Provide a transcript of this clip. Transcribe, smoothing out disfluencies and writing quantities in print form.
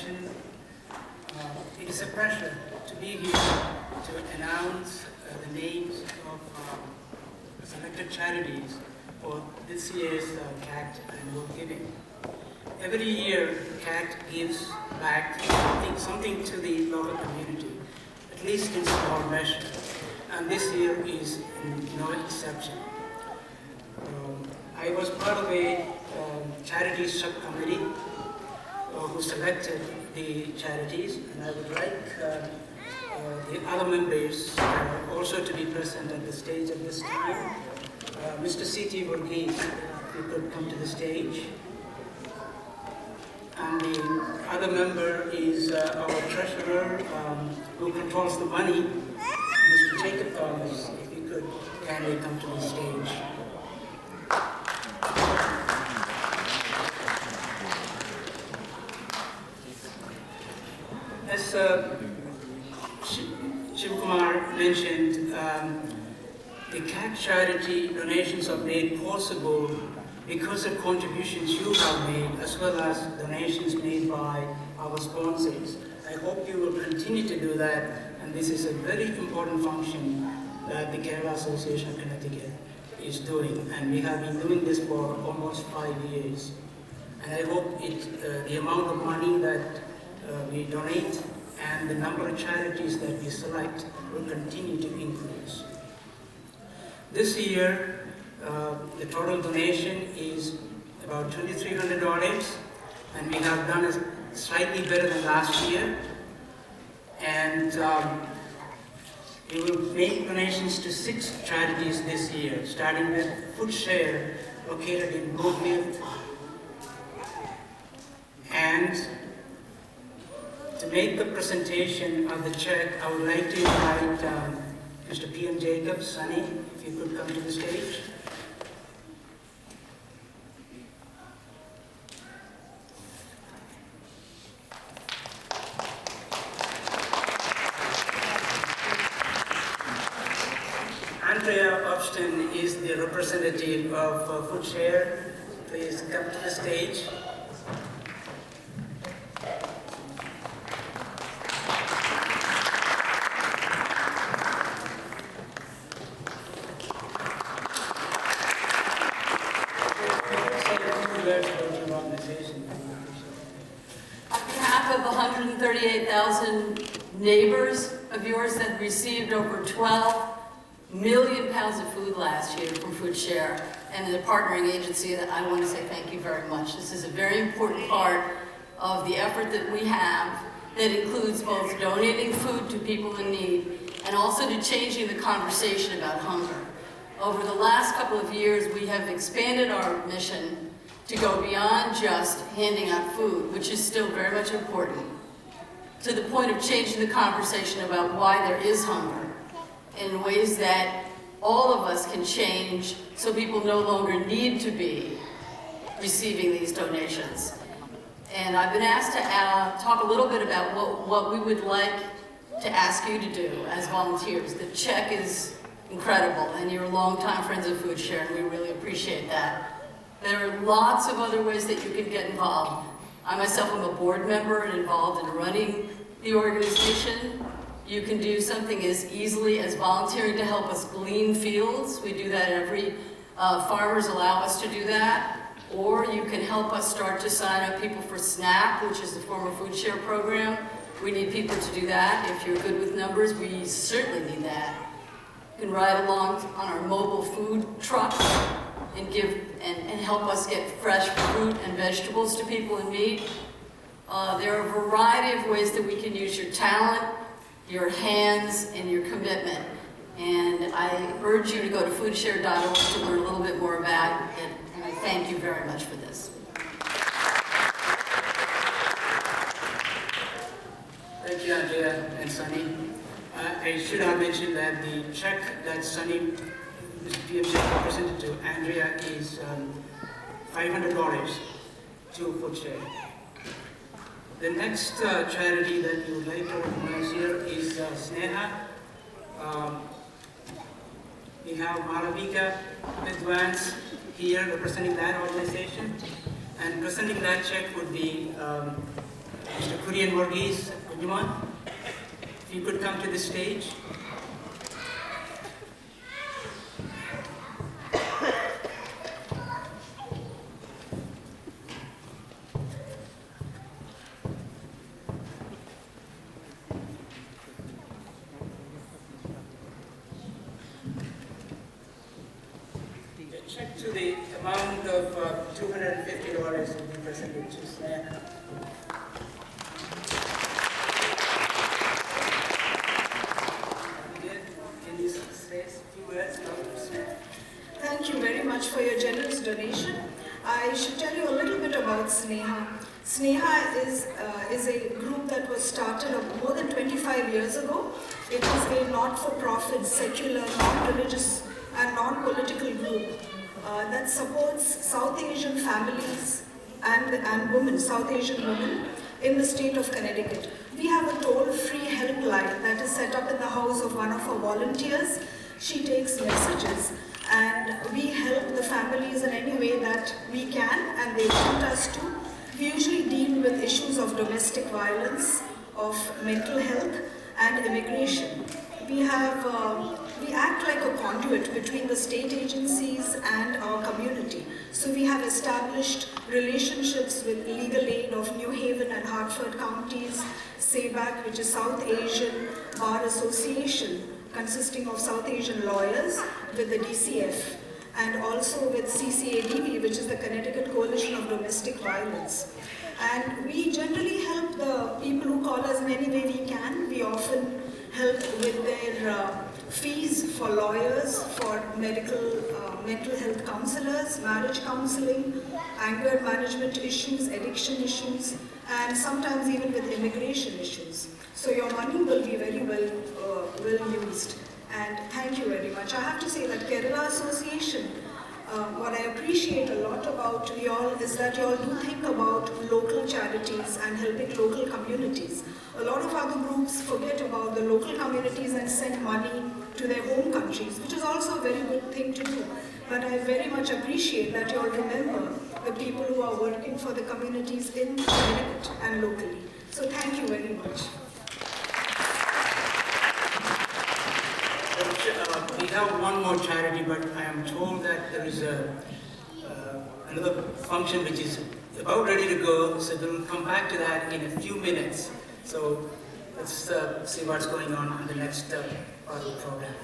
session. It is a pleasure to be here to announce the names of selected charities for this year's KACT annual giving. Every year, KACT gives back something to the local community, at least in small measure, and this year is no exception. I was part of a charity subcommittee who selected the charities, and I would like the other members also to be present at the stage at this time. Mr. C.T. Varghese, if you could come to the stage. And the other member is our treasurer who controls the money, Mr. Jacob Thomas, if you could kindly come to the stage. As Shivakumar mentioned, the KACT charity donations are made possible because of contributions you have made, as well as donations made by our sponsors. I hope you will continue to do that, and this is a very important function that the Kerala Association of Connecticut is doing, and we have been doing this for almost 5 years. And I hope the amount of money that we donate and the number of charities that we select will continue to increase. This year, the total donation is about $2,300, and we have done it slightly better than last year. And we will make donations to 6 charities this year, starting with Food Share, located in Brookfield. And to make the presentation of the check, I would like to invite Mr. P.M. Jacob, Sonny, if you could come to the stage. Andrea Upston is the representative of Food Share. Please come to the stage. On behalf of the 138,000 neighbors of yours that received over 12 million pounds of food last year from Food Share and the partnering agency, that I want to say thank you very much. This is a very important part of the effort that we have that includes both donating food to people in need and also to changing the conversation about hunger. Over the last couple of years, we have expanded our mission to go beyond just handing out food, which is still very much important, to the point of changing the conversation about why there is hunger in ways that all of us can change so people no longer need to be receiving these donations. And I've been asked to talk a little bit about what we would like to ask you to do as volunteers. The check is incredible, and you're longtime friends of Food Share, and we really appreciate that. There are lots of other ways that you can get involved. I myself am a board member and involved in running the organization. You can do something as easily as volunteering to help us glean fields. We do that every, farmers allow us to do that. Or you can help us start to sign up people for SNAP, which is the former Food Share program. We need people to do that. If you're good with numbers, we certainly need that. You can ride along on our mobile food trucks and help us get fresh fruit and vegetables to people in need. There are a variety of ways that we can use your talent, your hands, and your commitment. And I urge you to go to foodshare.org to learn a little bit more about it. And I thank you very much for this. Thank you, Andrea and Sonny. I should have mentioned that the check that Sonny, Mr. P.M. presented to Andrea is $500 to Food Share. The next charity that we would like to recognize here is Sneha. We have Malavika Vidwans here representing that organization. And presenting that check would be Mr. Puri and Varghese, would you mind? If you could come to the stage. A check to the amount of $250 will be presented to Sneha. Can you say a few words, Dr. Sneha? Thank you very much for your generous donation. I should tell you a little bit about Sneha. Sneha is a group that was started more than 25 years ago. It is a not-for-profit, secular, non-religious and non-political group that supports South Asian families and women, South Asian women in the state of Connecticut. We have a toll-free helpline that is set up in the house of one of our volunteers. She takes messages and we help the families in any way that we can and they want us to. We usually deal with issues of domestic violence, of mental health and immigration. We act like a conduit between the state agencies and our community. So we have established relationships with Legal Aid of New Haven and Hartford counties, SABAC, which is South Asian Bar Association, consisting of South Asian lawyers, with the DCF, and also with CCADV, which is the Connecticut Coalition of Domestic Violence. And we generally help the people who call us in any way we can. We often help with their fees for lawyers, for mental health counselors, marriage counseling, anger management issues, addiction issues, and sometimes even with immigration issues. So your money will be very well used. And thank you very much. I have to say that Kerala Association, what I appreciate a lot about y'all is that y'all do think about local charities and helping local communities. A lot of other groups forget about the local communities and send money to their home countries, which is also a very good thing to do. But I very much appreciate that y'all remember the people who are working for the communities in Connecticut and locally. So thank you very much. We have one more charity, but I am told that there is another function which is about ready to go, so we'll come back to that in a few minutes. So let's see what's going on in the next part of the program.